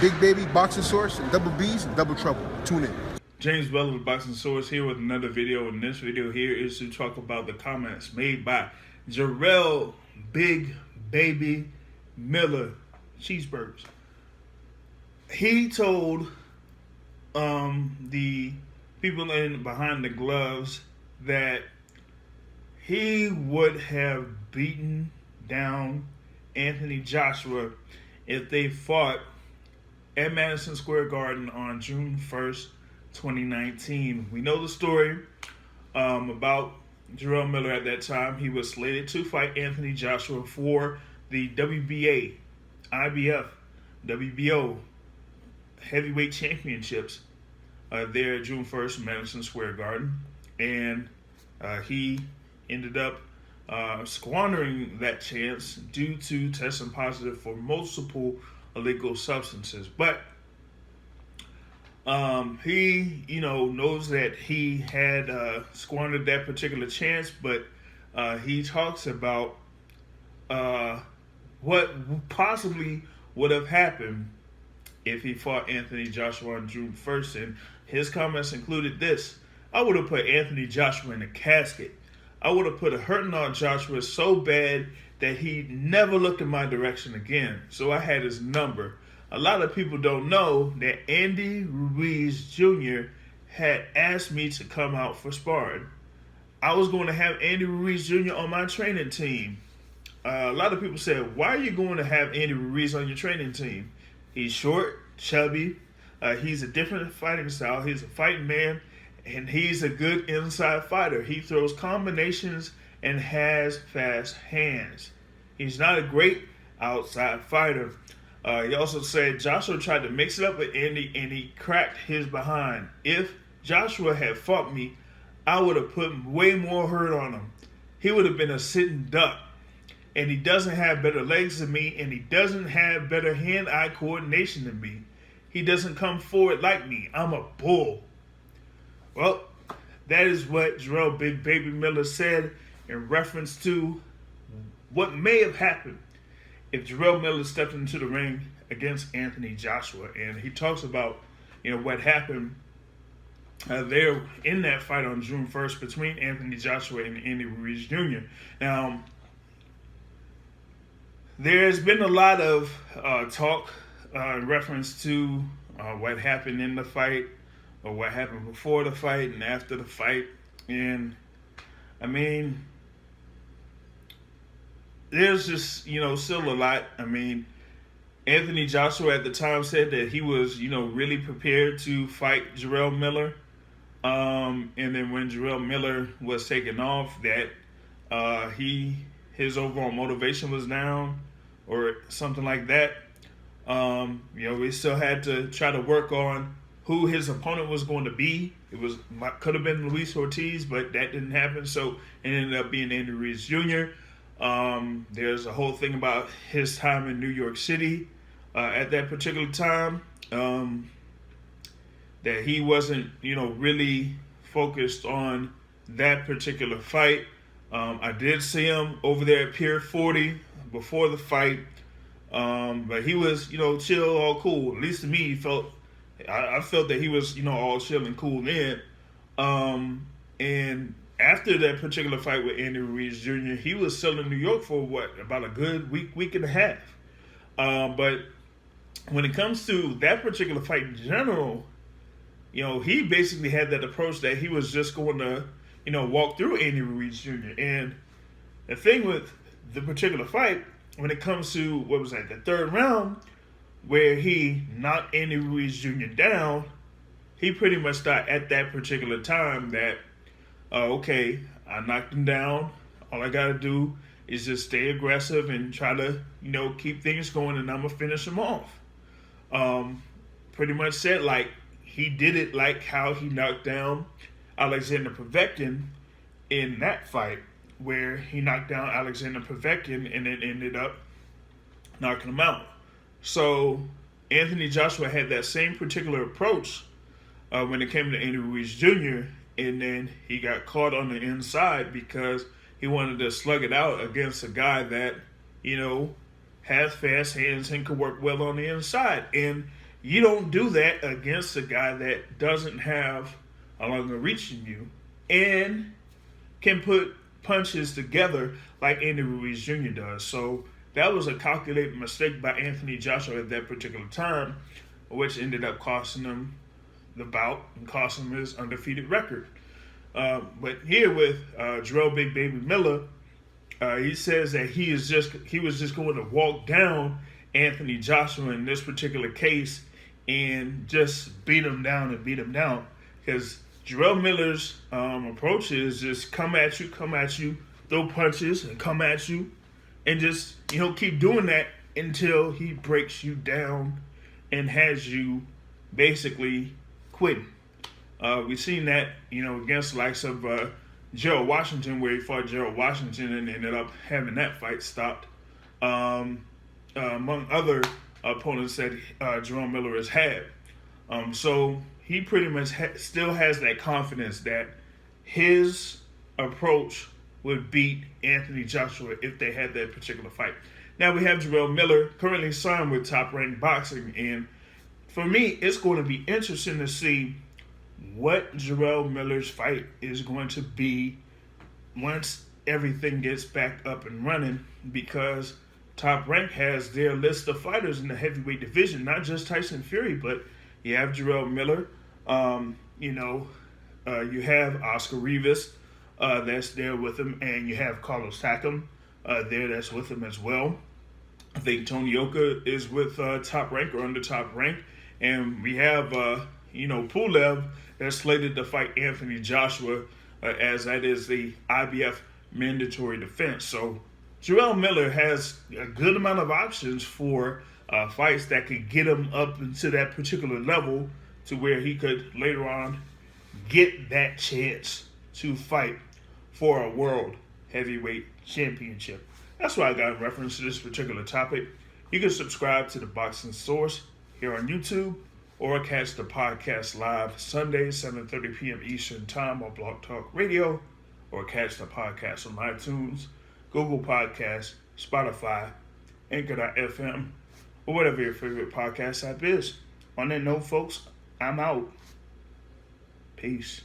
Big Baby, Boxing Source, and Double B's and Double Trouble. Tune in. James Bell of the Boxing Source here with another video, and this video here is to talk about the comments made by Jarrell Big Baby Miller Cheeseburgers. He told the people in behind the gloves that he would have beaten down Anthony Joshua if they fought at Madison Square Garden on June 1st, 2019. We know the story about Jarrell Miller at that time. He was slated to fight Anthony Joshua for the WBA, IBF, WBO heavyweight championships there June 1st, Madison Square Garden. And he ended up squandering that chance due to testing positive for multiple illegal substances. But he, knows that he had squandered that particular chance, but he talks about what possibly would have happened if he fought Anthony Joshua on June 1st. And his comments included this: I would have put Anthony Joshua in a casket. I would have put a hurting on Joshua so bad that he never looked in my direction again. So I had his number. A lot of people don't know that Andy Ruiz Jr. had asked me to come out for sparring. I was going to have Andy Ruiz Jr. on my training team. A lot of people said, why are you going to have Andy Ruiz on your training team? He's short, chubby. He's a different fighting style. He's a fighting man, and he's a good inside fighter. He throws combinations and has fast hands. He's not a great outside fighter. He also said Joshua tried to mix it up with Andy, and he cracked his behind. If Joshua had fought me, I would have put way more hurt on him. He would have been a sitting duck. And he doesn't have better legs than me, and he doesn't have better hand-eye coordination than me. He doesn't come forward like me. I'm a bull. Well, that is what Jarrell Big Baby Miller said in reference to what may have happened if Jarrell Miller stepped into the ring against Anthony Joshua. And he talks about, what happened there in that fight on June 1st between Anthony Joshua and Andy Ruiz Jr. Now, there's been a lot of talk in reference to what happened in the fight, or what happened before the fight and after the fight. And I mean, there's just, still a lot. I mean, Anthony Joshua at the time said that he was, really prepared to fight Jarrell Miller. And then when Jarrell Miller was taken off, that his overall motivation was down or something like that. We still had to try to work on who his opponent was going to be. Could have been Luis Ortiz, but that didn't happen. So it ended up being Andy Ruiz Jr. There's a whole thing about his time in New York City at that particular time, that he wasn't, really focused on that particular fight. I did see him over there at Pier 40 before the fight, but he was, chill, all cool. At least to me, I felt that he was, all chill and cool then. And after that particular fight with Andy Ruiz Jr., he was still in New York for about a good week and a half. But when it comes to that particular fight in general, he basically had that approach that he was just going to, walk through Andy Ruiz Jr. And the thing with the particular fight, when it comes to, the third round, where he knocked Andy Ruiz Jr. down, he pretty much thought at that particular time that, okay, I knocked him down. All I got to do is just stay aggressive and try to, keep things going, and I'm going to finish him off. Pretty much said, he did it like how he knocked down Alexander Povetkin in that fight, where he knocked down Alexander Povetkin and then ended up knocking him out. So Anthony Joshua had that same particular approach when it came to Andy Ruiz Jr., and then he got caught on the inside because he wanted to slug it out against a guy that, has fast hands and can work well on the inside. And You don't do that against a guy that doesn't have a longer reach than you and can put punches together like Andy Ruiz Jr. does. So that was a calculated mistake by Anthony Joshua at that particular time, which ended up costing him the bout and costing him his undefeated record. But here with Jarrell Big Baby Miller, he says that he was just going to walk down Anthony Joshua in this particular case and just beat him down because Jarrell Miller's approach is just come at you, throw punches and come at you, and just keep doing that until he breaks you down and has you basically quitting. We've seen that against the likes of Gerald Washington, where he fought Gerald Washington and ended up having that fight stopped, among other opponents that Jarrell Miller has had. So he pretty much still has that confidence that his approach would beat Anthony Joshua if they had that particular fight. Now we have Jarrell Miller currently signed with Top Rank Boxing, and for me, it's going to be interesting to see what Jarrell Miller's fight is going to be once everything gets back up and running, because Top Rank has their list of fighters in the heavyweight division, not just Tyson Fury, but you have Jarrell Miller, you have Oscar Rivas that's there with him, and you have Carlos Takam there that's with him as well. I think Tony Yoka is with Top Rank or under Top Rank, and we have Pulev that's slated to fight Anthony Joshua, as that is the IBF mandatory defense. So Jarrell Miller has a good amount of options for fights that could get him up into that particular level to where he could later on get that chance to fight for a world heavyweight championship. That's why I got in reference to this particular topic. You can subscribe to the Boxing Source here on YouTube, or catch the podcast live Sundays, 7:30 p.m. Eastern Time on Blog Talk Radio, or catch the podcast on iTunes, Google Podcasts, Spotify, Anchor.fm, or whatever your favorite podcast app is. On that note, folks, I'm out. Peace.